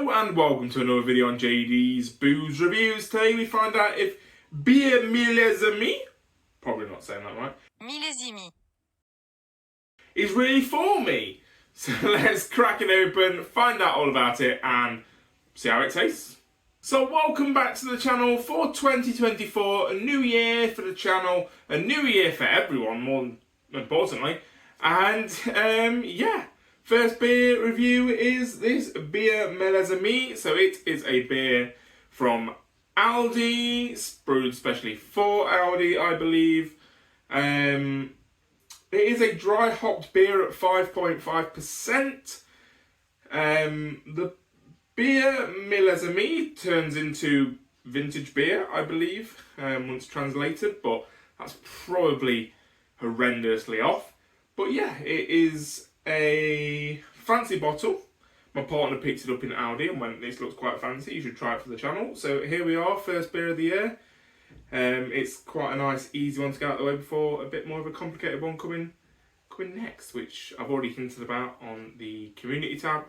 Hello and welcome to another video on JD's Booze Reviews. Today we find out if Bière Millésimée, probably not saying that right, Millésimée, is really for me. So let's crack it open, find out all about it and see how it tastes. So welcome back to the channel for 2024, a new year for the channel, a new year for everyone more importantly. And yeah. First beer review is this Bière Millésimée. So it is a beer from Aldi, brewed specially for Aldi, I believe. It is a dry hopped beer at 5.5%. The Bière Millésimée turns into vintage beer, I believe, once translated, but that's probably horrendously off. But yeah, it is a fancy bottle. My partner picked it up in Aldi and went, this looks quite fancy, you should try it for the channel. So here we are, first beer of the year. It's quite a nice easy one to get out of the way before a bit more of a complicated one coming next, which I've already hinted about on the community tab.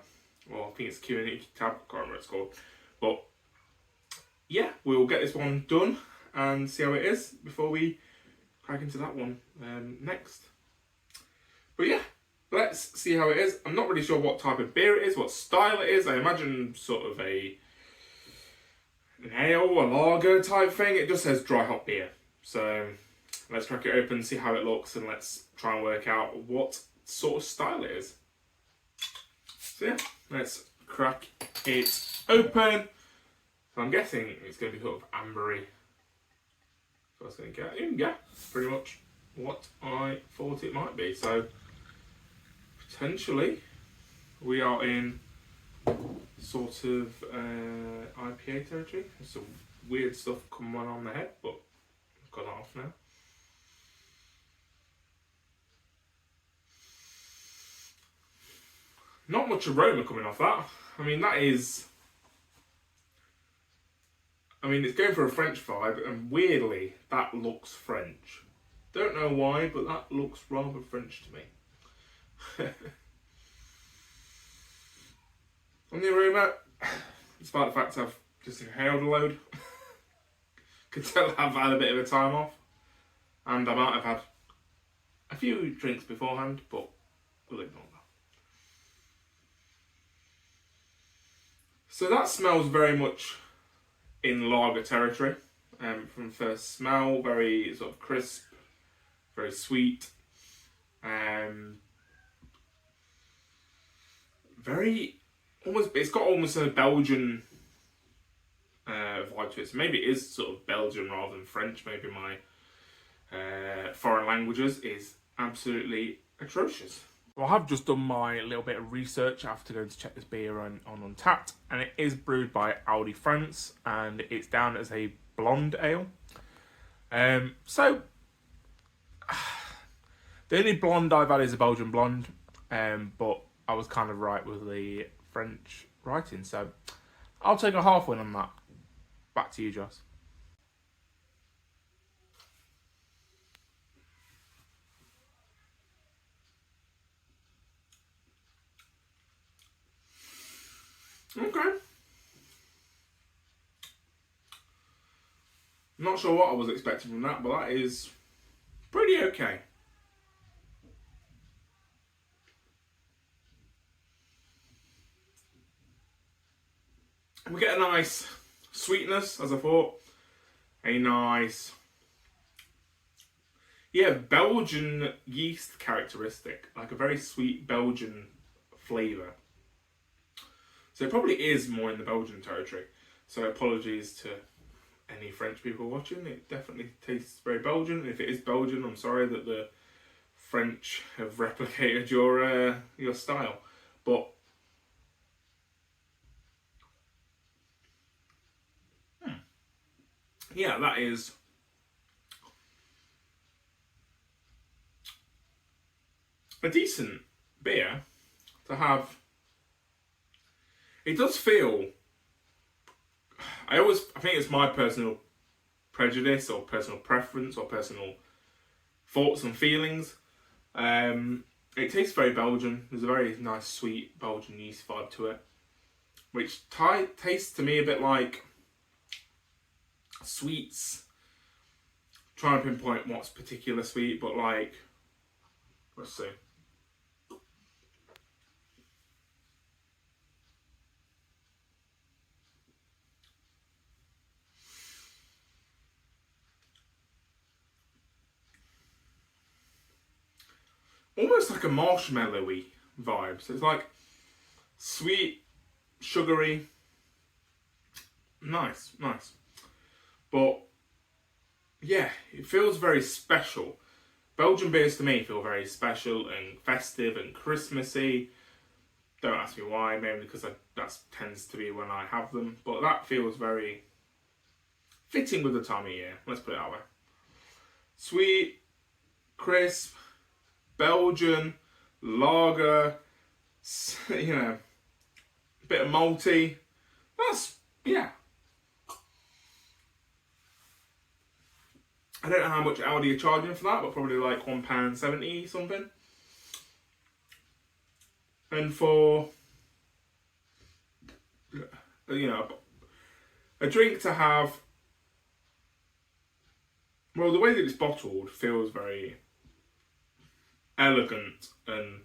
Well, I think it's the community tab, I can't remember what it's called. But yeah, we'll get this one done and see how it is before we crack into that one next. But yeah, let's see how it is. I'm not really sure what type of beer it is, what style it is. I imagine sort of an ale, a lager type thing. It just says dry hop beer. So let's crack it open, see how it looks, and let's try and work out what sort of style it is. So yeah, let's crack it open. So I'm guessing it's going to be sort of ambery. So I was going to get, yeah, pretty much what I thought it might be. So potentially we are in sort of IPA territory. There's some weird stuff coming on the head, but I've got that off now. Not much aroma coming off that. I mean, it's going for a French vibe, and weirdly, that looks French. Don't know why, but that looks rather French to me. On the aroma, despite the fact I've just inhaled a load, can tell I've had a bit of a time off, and I might have had a few drinks beforehand, but we'll ignore that. So that smells very much in lager territory. From first smell, very sort of crisp, very sweet, very almost. It's got almost a Belgian vibe to it. So maybe it is sort of Belgian rather than French. Maybe my foreign languages is absolutely atrocious. Well, I have just done my little bit of research after going to check this beer on Untapped, and it is brewed by Aldi France, and it's down as a blonde ale. So the only blonde I've had is a Belgian blonde, but I was kind of right with the French writing, so I'll take a half win on that. Back to you, Joss. Okay. Not sure what I was expecting from that, but that is pretty okay. We get a nice sweetness, as I thought. A nice, yeah, Belgian yeast characteristic. Like a very sweet Belgian flavour. So it probably is more in the Belgian territory. So apologies to any French people watching. It definitely tastes very Belgian. And if it is Belgian, I'm sorry that the French have replicated your style. But yeah, that is a decent beer to have. It does feel, I think it's my personal prejudice or personal preference or personal thoughts and feelings. It tastes very Belgian. There's a very nice sweet Belgian yeast vibe to it. which tastes to me a bit like sweets. Trying to pinpoint what's particular sweet, but like, let's see. Almost like a marshmallowy vibe. So it's like sweet, sugary, nice. But yeah, it feels very special. Belgian beers to me feel very special and festive and Christmassy. Don't ask me why, maybe because that tends to be when I have them. But that feels very fitting with the time of year, let's put it that way. Sweet, crisp, Belgian, lager, you know, a bit of malty. That's, yeah. I don't know how much Aldi are charging for that, but probably like £1.70 something. And for, you know, a drink to have, well, the way that it's bottled feels very elegant and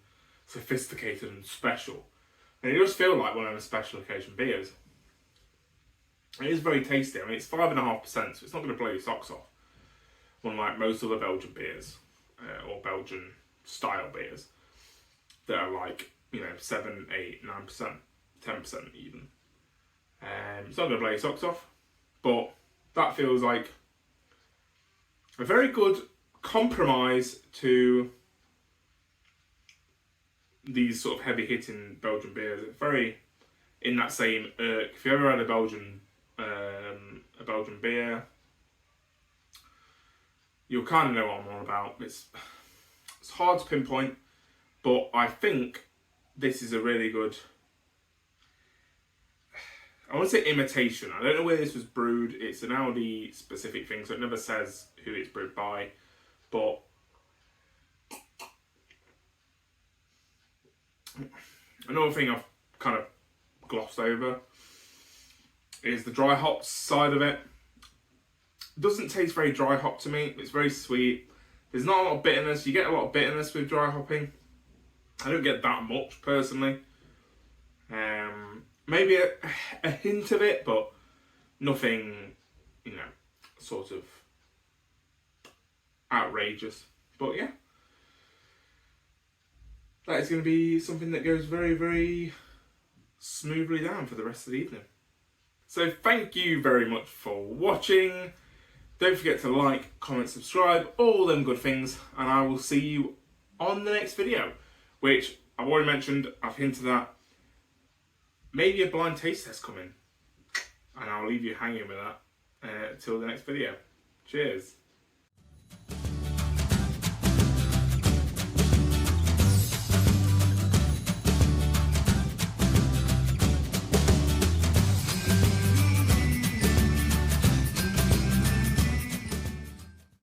sophisticated and special. And it does feel like one of the special occasion beers. It is very tasty. I mean, it's 5.5%, so it's not going to blow your socks off. Unlike most other Belgian beers, or Belgian style beers, that are like, you know, 7, 8, 9%, 10% even. It's not going to blow your socks off, but that feels like a very good compromise to these sort of heavy hitting Belgian beers. It's very in that same irk. If you ever had a Belgian beer, you'll kind of know what I'm on about. It's hard to pinpoint, but I think this is a really good, I want to say imitation. I don't know where this was brewed. It's an Aldi specific thing, so it never says who it's brewed by. But another thing I've kind of glossed over is the dry hop side of it. It doesn't taste very dry hop to me. It's very sweet. There's not a lot of bitterness. You get a lot of bitterness with dry hopping. I don't get that much personally. Maybe a hint of it, but nothing, you know, sort of outrageous. But yeah, that is going to be something that goes very, very smoothly down for the rest of the evening. So thank you very much for watching. Don't forget to like, comment, subscribe, all them good things, and I will see you on the next video, which I've already mentioned, I've hinted at. Maybe a blind taste test coming, and I'll leave you hanging with that till the next video. Cheers.